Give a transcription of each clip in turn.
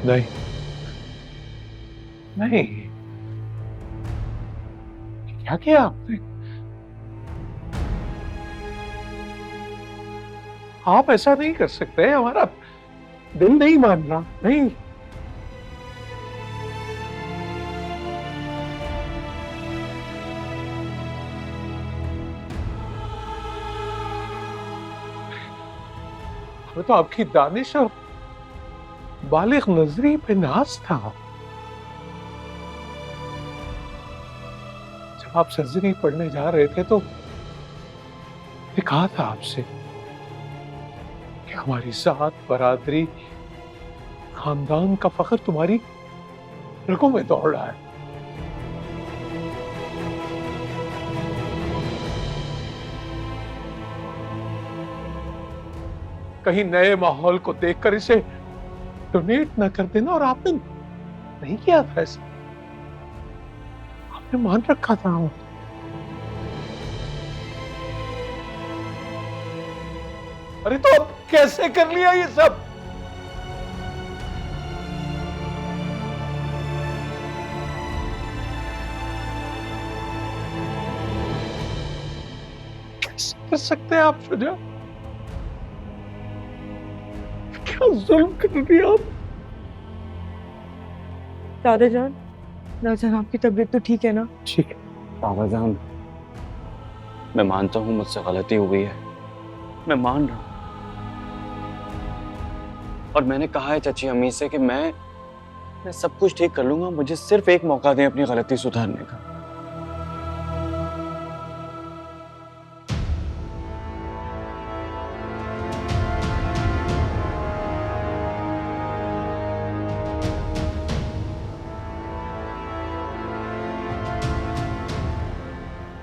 नहीं नहीं, क्या किया आपने? आप ऐसा नहीं कर सकते, हमारा दिल नहीं मान रहा। नहीं, हमें तो आपकी दानिश और बालिग नजरी पे नाज था। जब आप सर्जरी पढ़ने जा रहे थे तो मैंने कहा था आपसे कि हमारी जात, बरादरी, खानदान का फख्र तुम्हारी रगों में दौड़ रहा है। कहीं नए माहौल को देखकर इसे डोनेट ना कर देना। और आपने नहीं किया था ऐसा, आपने मान रखा था। अरे तो अब कैसे कर लिया ये सब? कैसे कर सकते हैं आप शुजा? क्या जुल्म कर दिया आप? दादाजान आपकी तबीयत तो ठीक है ना? ठीक है बाबा जान, मैं मानता हूँ मुझसे गलती हो गई है, मैं मान रहा हूँ। और मैंने कहा है चाची अम्मी से कि मैं सब कुछ ठीक कर लूंगा, मुझे सिर्फ एक मौका दें अपनी गलती सुधारने का।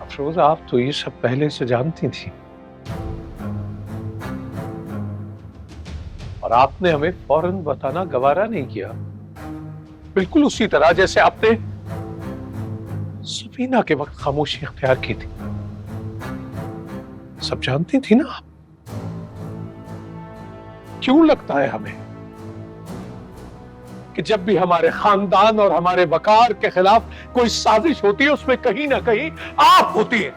अफरोज, आप तो ये सब पहले से जानती थी और आपने हमें फौरन बताना गवारा नहीं किया। बिल्कुल उसी तरह जैसे आपने सफीना के वक्त खामोशी अख्तियार की थी। सब जानती थी ना आप। क्यों लगता है हमें कि जब भी हमारे खानदान और हमारे वकार के खिलाफ कोई साजिश होती है उसमें कहीं ना कहीं आप होती है?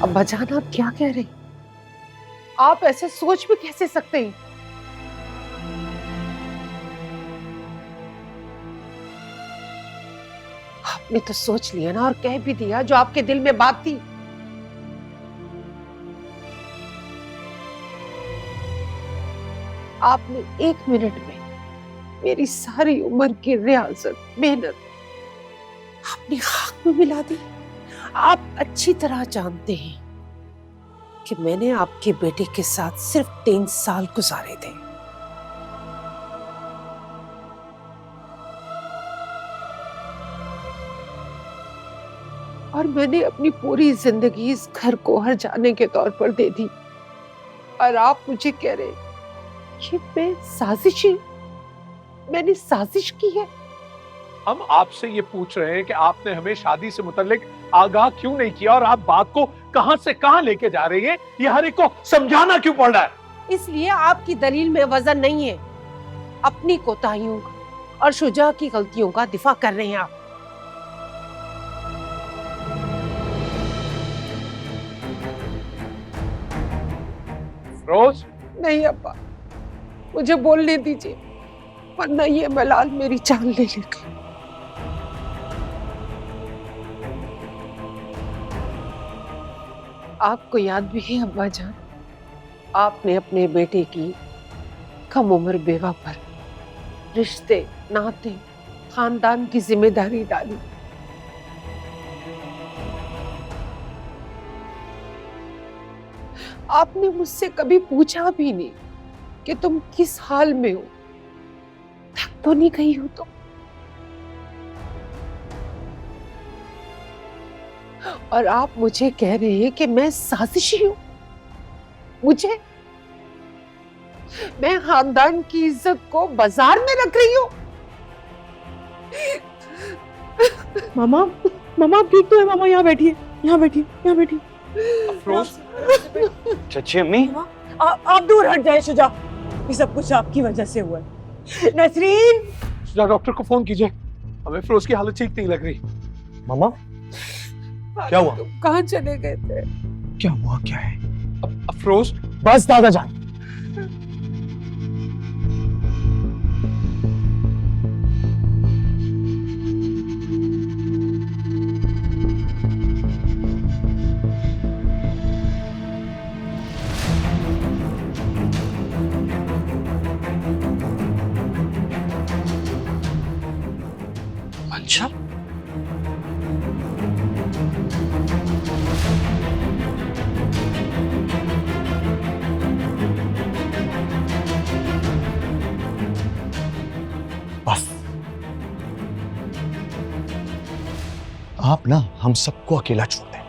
अब्बा जान, आप क्या कह रहे हैं? आप ऐसे सोच भी कैसे सकते हैं? आपने तो सोच लिया ना और कह भी दिया जो आपके दिल में बात थी। आपने 1 मिनट में मेरी सारी उम्र की रियाजत, मेहनत अपनी खाक में मिला दी। आप अच्छी तरह जानते हैं कि मैंने आपके बेटे के साथ सिर्फ 3 साल गुजारे थे। और मैंने अपनी पूरी जिंदगी इस घर को हर जाने के तौर पर दे दी। और आप मुझे कह रहे हैं कि मैं साजिशी, मैंने साजिश की है? हम आपसे ये पूछ रहे हैं कि आपने हमें शादी से मुतल्लिक आगाह क्यों नहीं किया और आप बात को कहां से कहां लेके जा रही हैं, ये हर एक को समझाना क्यों पड़ रहा है? इसलिए आपकी दलील में वजन नहीं है। अपनी कोताहियों और शुजा की गलतियों का दिफा कर रहे हैं आप। रोज नहीं अब्बा, मुझे बोलने दीजिए, वरना ये मलाल मेरी जान ले लेगा। आपको याद भी है अब्बा जान, आपने अपने बेटे की कम उम्र बेवा पर रिश्ते, नाते, खानदान की जिम्मेदारी डाली। आपने मुझसे कभी पूछा भी नहीं कि तुम किस हाल में हो, थक तो नहीं गई हो तुम? और आप मुझे कह रहे हैं कि मैं साजिशी हूं? मुझे, मैं खानदान की इज्जत को बाजार में रख रही हूं? मामा, मामा आप ठीक तो है? मामा यहाँ बैठिए, यहाँ बैठिए, यहाँ बैठिए। अफरोज, चाची अम्मी, आप दूर हट जाए शुजा, ये सब कुछ आपकी वजह से हुआ है। नसरीन, शुजा डॉक्टर को फोन कीजिए, हमें फिरोज की हालत ठीक नहीं लग रही। मामा क्या हुआ? तुम कहाँ चले गए थे? क्या हुआ क्या है? अब फिरोज, बस दादा जान, मंशा, बस आप ना हम सबको अकेला छोड़ दें,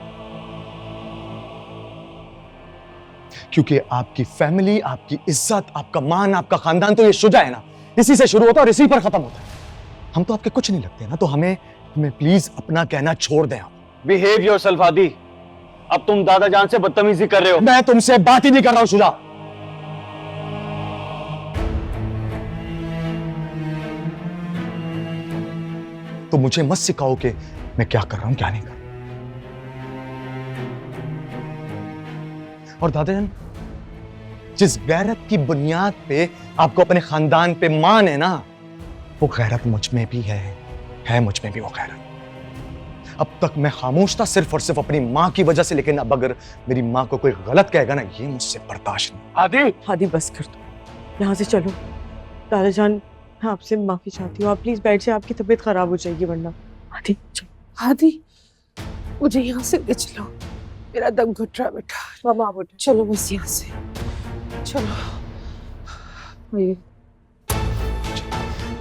क्योंकि आपकी फैमिली, आपकी इज्जत, आपका मान, आपका खानदान तो ये शुजा है ना, इसी से शुरू होता है और इसी पर खत्म होता है। हम तो आपके कुछ नहीं लगते ना, तो हमें प्लीज अपना कहना छोड़ दें आप। बिहेव योरसेल्फ आदि। अब तुम दादा जान से बदतमीजी कर रहे हो। मैं तुमसे बात ही नहीं कर रहा हूं शुजा। तो मुझे मत सिखाओ कि मैं क्या कर रहा हूं क्या नहीं कर रहा। और दादाजान, जिस गैरत की बुनियाद पे आपको अपने खानदान पे मान है ना, वो गैरत मुझ में भी है मुझ में भी वो गैरत। अब तक मैं खामोश था सिर्फ और सिर्फ अपनी माँ की वजह से, लेकिन अब अगर मेरी माँ को कोई गलत कहेगा ना, ये मुझसे बर्दाश्त नहीं। आदि, आदि बस कर दो, यहाँ से चलो। दादाजान, मैं आपसे माफी चाहती हूँ, आप प्लीज बैठ जाए, आपकी तबीयत खराब हो जाएगी वरना। आदि चलो। आदि, मुझे यहाँ से ले चलो, मेरा दम घुट रहा बेटा। मामा आप उठो। चलो बस यहाँ से चलो। आइए।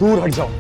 दूर हट जाओ।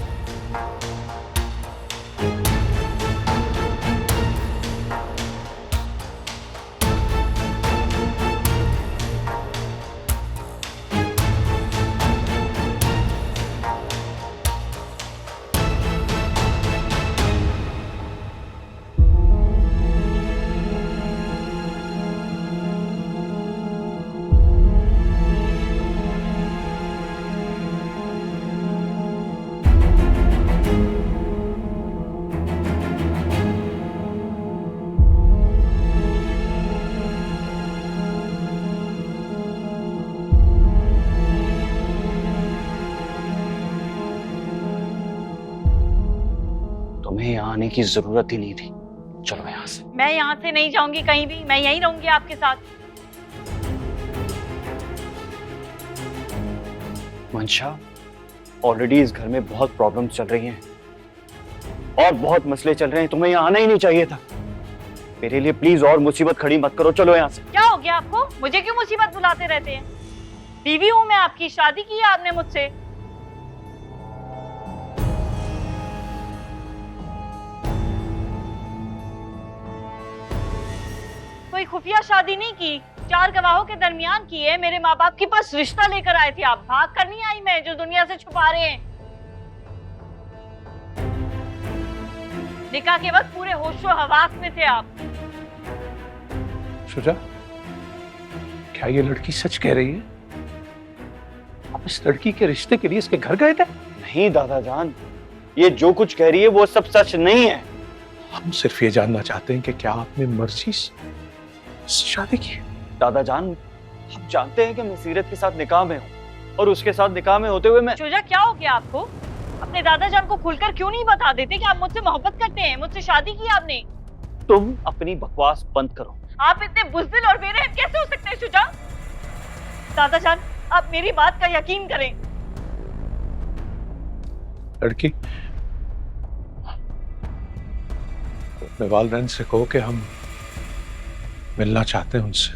तुम्हें यहाँ आने की जरूरत ही नहीं थी। चलो यहाँ से। मैं यहाँ से नहीं जाऊंगी कहीं भी, मैं यहीं रहूंगी आपके साथ। मंशा, ऑलरेडी इस घर में बहुत प्रॉब्लम्स चल रही हैं और बहुत मसले चल रहे हैं, तुम्हें यहाँ आना ही नहीं चाहिए था। मेरे लिए प्लीज और मुसीबत खड़ी मत करो। चलो यहाँ से। क्या हो गया आपको? मुझे क्यों मुसीबत बुलाते रहते हैं? बीवी हूँ मैं आपकी, शादी की है आपने मुझसे। कोई खुफिया शादी नहीं की, 4 गवाहों के दरमियान की है। मेरे माँ बाप के पास रिश्ता लेकर आए थे, आप भाग कर नहीं आई मैं, जो दुनिया से छुपा रहे हैं। निकाह के वक्त पूरे होशो हवास में थे आप। शुजा, क्या ये लड़की सच कह रही है? आप इस लड़की के रिश्ते के लिए इसके घर गए थे? नहीं दादा जान, ये जो कुछ कह रही है वो सब सच नहीं है। हम सिर्फ ये जानना चाहते हैं कि क्या आपने मर्जी से शादी की? दादा जान, हम जानते हैं कि मैं सीरत के साथ निकाह में हूँ और उसके साथ निकाह में होते हुए मैं। शुजा, क्या हो गया आपको? अपने दादा जान को खुलकर क्यों नहीं बता देते कि आप मुझसे मोहब्बत करते हैं, मुझसे शादी की आपने? तुम अपनी बकवास बंद करो। आप इतने बुज़दिल और बेरहम कैसे हो सकते हैं शुजा? दादा जान, आप मेरी बात का यकीन करें। लड़की, अपने वालिदैन से कहो कि हम मिलना चाहते हैं उनसे।